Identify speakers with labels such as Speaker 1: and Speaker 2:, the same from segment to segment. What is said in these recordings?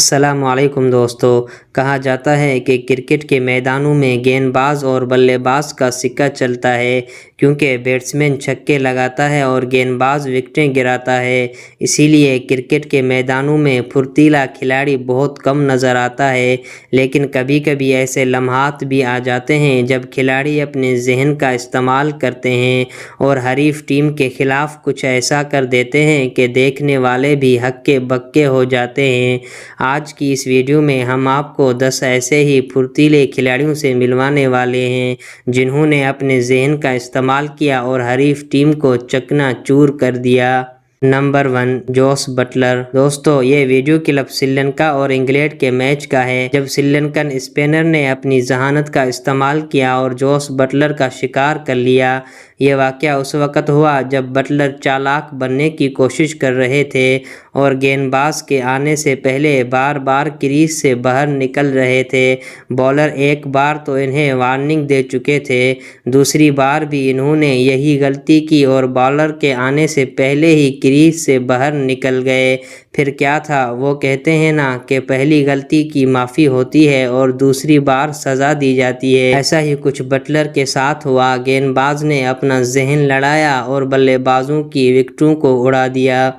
Speaker 1: السلام علیکم دوستو، کہا جاتا ہے کہ کرکٹ کے میدانوں میں گیند باز اور بلے باز کا سکہ چلتا ہے، کیونکہ بیٹسمین چھکے لگاتا ہے اور گیند باز وکٹیں گراتا ہے۔ اسی لیے کرکٹ کے میدانوں میں پھرتیلا کھلاڑی بہت کم نظر آتا ہے، لیکن کبھی کبھی ایسے لمحات بھی آ جاتے ہیں جب کھلاڑی اپنے ذہن کا استعمال کرتے ہیں اور حریف ٹیم کے خلاف کچھ ایسا کر دیتے ہیں کہ دیکھنے والے بھی ہکے بکے ہو جاتے ہیں۔ آج کی اس ویڈیو میں ہم آپ کو 10 ایسے ہی پھرتیلے کھلاڑیوں سے ملوانے والے ہیں جنہوں نے اپنے ذہن کا استعمال کیا اور حریف ٹیم کو چکنا چور کر دیا۔ Number 1، Jos Buttler. دوستو، یہ ویڈیو کلپ سری لنکا اور انگلینڈ کے میچ کا ہے جب سری لنکن اسپنر نے اپنی ذہانت کا استعمال کیا اور جوس بٹلر کا شکار کر لیا۔ یہ واقعہ اس وقت ہوا جب بٹلر چالاک بننے کی کوشش کر رہے تھے اور گیند باز کے آنے سے پہلے بار بار کریز سے باہر نکل رہے تھے۔ بولر ایک بار تو انہیں وارننگ دے چکے تھے، دوسری بار بھی انہوں نے یہی غلطی کی اور بالر کے آنے سے پہلے ہی کریز سے باہر نکل گئے۔ پھر کیا تھا، وہ کہتے ہیں نا کہ پہلی غلطی کی معافی ہوتی ہے اور دوسری بار سزا دی جاتی ہے۔ ایسا ہی کچھ بٹلر کے ساتھ ہوا۔ گیند باز نے اپنا ذہن لڑایا اور بلے بازوں کی وکٹوں کو اڑا دیا۔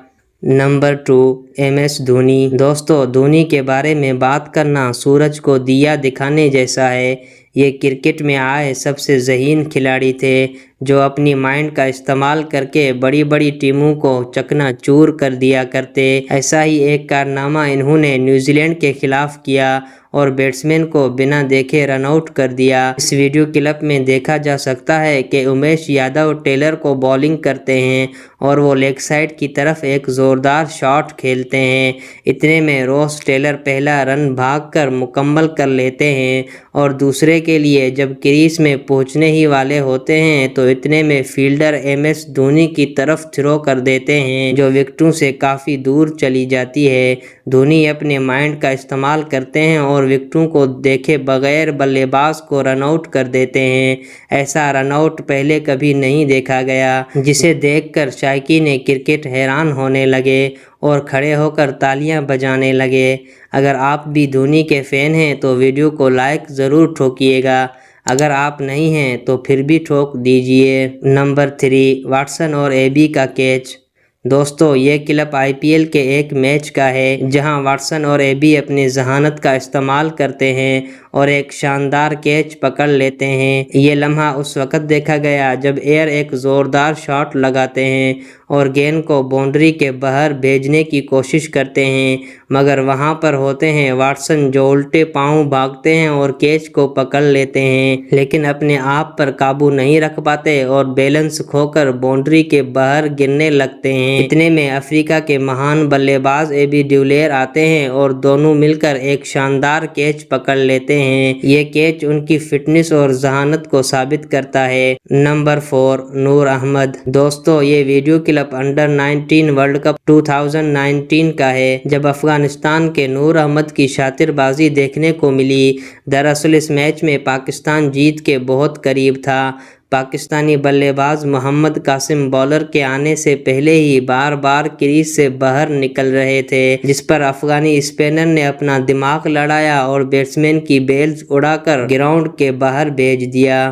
Speaker 1: Number 2، M S Dhoni. دوستو، دھونی کے بارے میں بات کرنا سورج کو دیا دکھانے جیسا ہے۔ یہ کرکٹ میں آئے سب سے ذہین کھلاڑی تھے جو اپنی مائنڈ کا استعمال کر کے بڑی بڑی ٹیموں کو چکنا چور کر دیا کرتے۔ ایسا ہی ایک کارنامہ انہوں نے نیوزی لینڈ کے خلاف کیا اور بیٹسمین کو بنا دیکھے رن آؤٹ کر دیا۔ اس ویڈیو کلپ میں دیکھا جا سکتا ہے کہ امیش یادو ٹیلر کو بولنگ کرتے ہیں اور وہ لیگ سائڈ کی طرف ایک زوردار شاٹ کھیلتے ہیں۔ اتنے میں روس ٹیلر پہلا رن بھاگ کر مکمل کر لیتے ہیں اور دوسرے کے لیے جب کریز میں پہنچنے ہی والے ہوتے ہیں تو اتنے میں فیلڈر ایم ایس دھونی کی طرف تھرو کر دیتے ہیں جو وکٹوں سے کافی دور چلی جاتی ہے۔ دھونی اپنے مائنڈ کا استعمال کرتے ہیں اور وکٹوں کو دیکھے بغیر بلے باز کو رن آؤٹ کر دیتے ہیں۔ ایسا رن آؤٹ پہلے کبھی نہیں دیکھا گیا، جسے دیکھ کر شائقین کرکٹ حیران ہونے لگے اور کھڑے ہو کر تالیاں بجانے لگے۔ اگر آپ بھی دھونی کے فین ہیں تو ویڈیو کو لائک ضرور ٹھوکیے گا، اگر آپ نہیں ہیں تو پھر بھی ٹھوک دیجئے۔ نمبر 3، واٹسن اور اے بی کا کیچ۔ دوستو، یہ کلپ آئی پی ایل کے ایک میچ کا ہے جہاں واٹسن اور اے بی اپنی ذہانت کا استعمال کرتے ہیں اور ایک شاندار کیچ پکڑ لیتے ہیں۔ یہ لمحہ اس وقت دیکھا گیا جب ایئر ایک زوردار شاٹ لگاتے ہیں اور گیند کو باؤنڈری کے باہر بھیجنے کی کوشش کرتے ہیں، مگر وہاں پر ہوتے ہیں واٹسن جو الٹے پاؤں بھاگتے ہیں اور کیچ کو پکڑ لیتے ہیں، لیکن اپنے آپ پر قابو نہیں رکھ پاتے اور بیلنس کھو کر باؤنڈری کے باہر گرنے لگتے ہیں۔ اتنے میں افریقہ کے مہان بلے باز اے بی ڈیولیئر آتے ہیں اور دونوں مل کر ایک شاندار کیچ پکڑ لیتے ہیں۔ یہ کیچ ان کی فٹنس اور ذہانت کو ثابت کرتا ہے۔ نمبر 4، نور احمد۔ دوستو، یہ video clip under 19 world cup 2019 کا ہے جب افغانستان کے نور احمد کی شاطر بازی دیکھنے کو ملی۔ دراصل اس میچ میں پاکستان جیت کے بہت قریب تھا۔ پاکستانی بلے باز محمد قاسم بالر کے آنے سے پہلے ہی بار بار کریز سے باہر نکل رہے تھے، جس پر افغانی اسپنر نے اپنا دماغ لڑایا اور بیٹسمین کی بیلز اڑا کر گراؤنڈ کے باہر بھیج دیا۔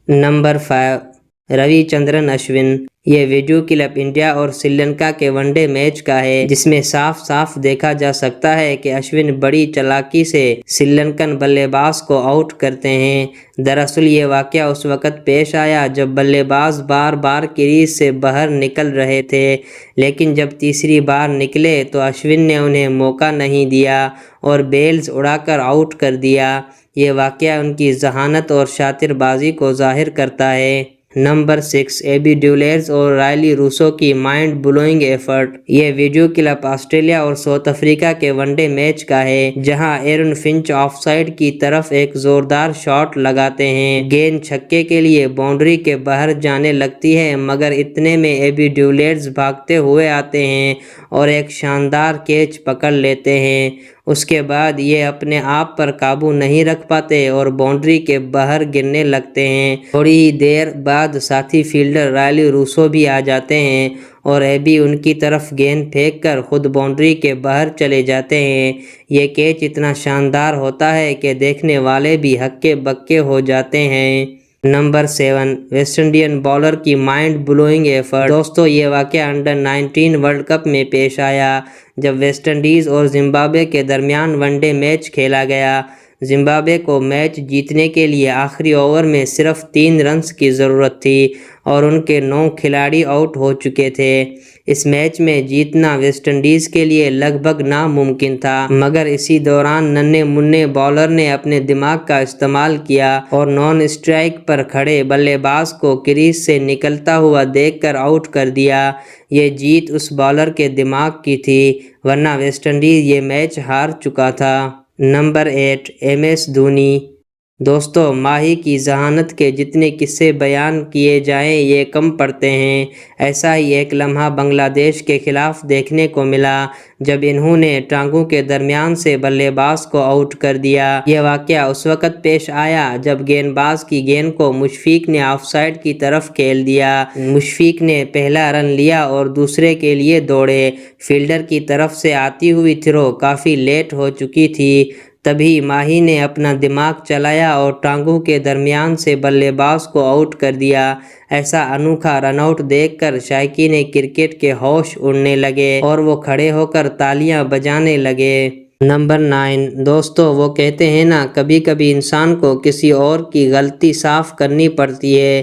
Speaker 1: نمبر 5، روی چندرن اشون۔ یہ ویڈیو کلپ انڈیا اور سری لنکا کے ون ڈے میچ کا ہے جس میں صاف صاف دیکھا جا سکتا ہے کہ اشون بڑی چالاکی سے سری لنکن بلے باز کو آؤٹ کرتے ہیں۔ دراصل یہ واقعہ اس وقت پیش آیا جب بلے باز بار بار کریز سے باہر نکل رہے تھے، لیکن جب تیسری بار نکلے تو اشون نے انہیں موقع نہیں دیا اور بیلز اڑا کر آؤٹ کر دیا۔ یہ واقعہ ان کی ذہانت اور شاطر بازی کو ظاہر کرتا ہے۔ نمبر 6، اے بی ڈیولیئرز اور رائلی روسو کی مائنڈ بلوئنگ ایفرٹ۔ یہ ویڈیو کلپ آسٹریلیا اور ساؤتھ افریقہ کے ون ڈے میچ کا ہے جہاں ایرن فنچ آف سائڈ کی طرف ایک زوردار شاٹ لگاتے ہیں۔ گیند چھکے کے لیے باؤنڈری کے باہر جانے لگتی ہے، مگر اتنے میں اے بی ڈیولیئرز بھاگتے ہوئے آتے ہیں اور ایک شاندار کیچ پکڑ لیتے ہیں اس کے بعد یہ اپنے آپ پر قابو نہیں رکھ پاتے اور باؤنڈری کے باہر گرنے لگتے ہیں۔ تھوڑی ہی دیر بعد ساتھی فیلڈر رائلی روسو بھی آ جاتے ہیں اور ایبی ان کی طرف گیند پھینک کر خود باؤنڈری کے باہر چلے جاتے ہیں۔ یہ کیچ اتنا شاندار ہوتا ہے کہ دیکھنے والے بھی ہکے بکے ہو جاتے ہیں۔ نمبر 7، ویسٹ انڈین بالر کی مائنڈ بلوئنگ ایفرٹ۔ دوستو یہ واقعہ انڈر-19 ورلڈ کپ میں پیش آیا جب ویسٹ انڈیز اور زمبابوے کے درمیان ون ڈے میچ کھیلا گیا۔ زمبابوے کو میچ جیتنے کے لیے آخری اوور میں صرف 3 رنز کی ضرورت تھی اور ان کے 9 کھلاڑی آؤٹ ہو چکے تھے۔ اس میچ میں جیتنا ویسٹ انڈیز کے لیے لگ بھگ ناممکن تھا، مگر اسی دوران ننھے منھے بالر نے اپنے دماغ کا استعمال کیا اور نان اسٹرائک پر کھڑے بلے باز کو کریز سے نکلتا ہوا دیکھ کر آؤٹ کر دیا۔ یہ جیت اس بالر کے دماغ کی تھی، ورنہ ویسٹ انڈیز یہ میچ ہار چکا تھا۔ Number 8، MS Dhoni. دوستو ماہی کی ذہانت کے جتنے قصے بیان کیے جائیں یہ کم پڑتے ہیں۔ ایسا ہی ایک لمحہ بنگلہ دیش کے خلاف دیکھنے کو ملا جب انہوں نے ٹانگوں کے درمیان سے بلے باز کو آؤٹ کر دیا۔ یہ واقعہ اس وقت پیش آیا جب گیند باز کی گیند کو مشفیق نے آف سائڈ کی طرف کھیل دیا۔ مشفیق نے پہلا رن لیا اور دوسرے کے لیے دوڑے۔ فیلڈر کی طرف سے آتی ہوئی تھرو کافی لیٹ ہو چکی تھی، تبھی ماہی نے اپنا دماغ چلایا اور ٹانگوں کے درمیان سے بلے باز کو آؤٹ کر دیا۔ ایسا انوکھا رن آؤٹ دیکھ کر شائقین کرکٹ کے ہوش اڑنے لگے اور وہ کھڑے ہو کر تالیاں بجانے لگے۔ نمبر 9، دوستو وہ کہتے ہیں نا کبھی کبھی انسان کو کسی اور کی غلطی صاف کرنی پڑتی ہے۔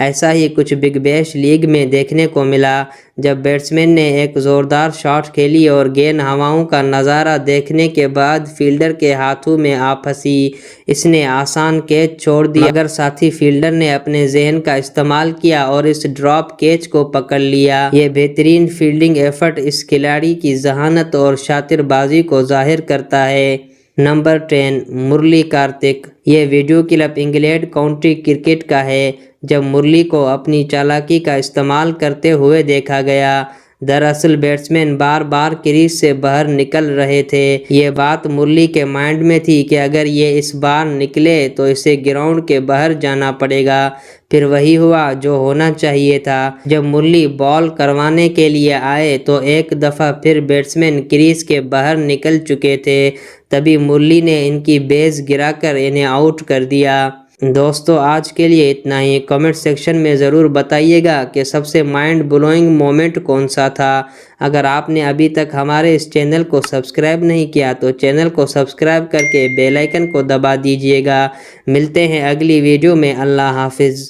Speaker 1: ایسا ہی کچھ بگ بیش لیگ میں دیکھنے کو ملا جب بیٹسمین نے ایک زوردار شاٹ کھیلی اور گیند ہواؤں کا نظارہ دیکھنے کے بعد فیلڈر کے ہاتھوں میں آ پھنسی۔ اس نے آسان کیچ چھوڑ دی مگر ساتھی فیلڈر نے اپنے ذہن کا استعمال کیا اور اس ڈراپ کیچ کو پکڑ لیا۔ یہ بہترین فیلڈنگ ایفرٹ اس کھلاڑی کی ذہانت اور شاطر بازی کو ظاہر کرتا ہے۔ نمبر 10، مرلی کارتک۔ یہ video clip England county cricket کا ہے جب مرلی کو اپنی چالاکی کا استعمال کرتے ہوئے دیکھا گیا۔ دراصل بیٹسمین بار بار کریز سے باہر نکل رہے تھے۔ یہ بات مرلی کے مائنڈ میں تھی کہ اگر یہ اس بار نکلے تو اسے گراؤنڈ کے باہر جانا پڑے گا۔ پھر وہی ہوا جو ہونا چاہیے تھا۔ جب مرلی بال کروانے کے لیے آئے تو ایک دفعہ پھر بیٹسمین کریز کے باہر نکل چکے تھے، تبھی مرلی نے ان کی بیس گرا کر انہیں آؤٹ کر دیا۔ دوستو آج کے لیے اتنا ہی۔ کمنٹ سیکشن میں ضرور بتائیے گا کہ سب سے مائنڈ بلوئنگ مومنٹ کون سا تھا۔ اگر آپ نے ابھی تک ہمارے اس چینل کو سبسکرائب نہیں کیا تو چینل کو سبسکرائب کر کے بیل آئیکن کو دبا دیجیے گا۔ ملتے ہیں اگلی ویڈیو میں۔ اللہ حافظ۔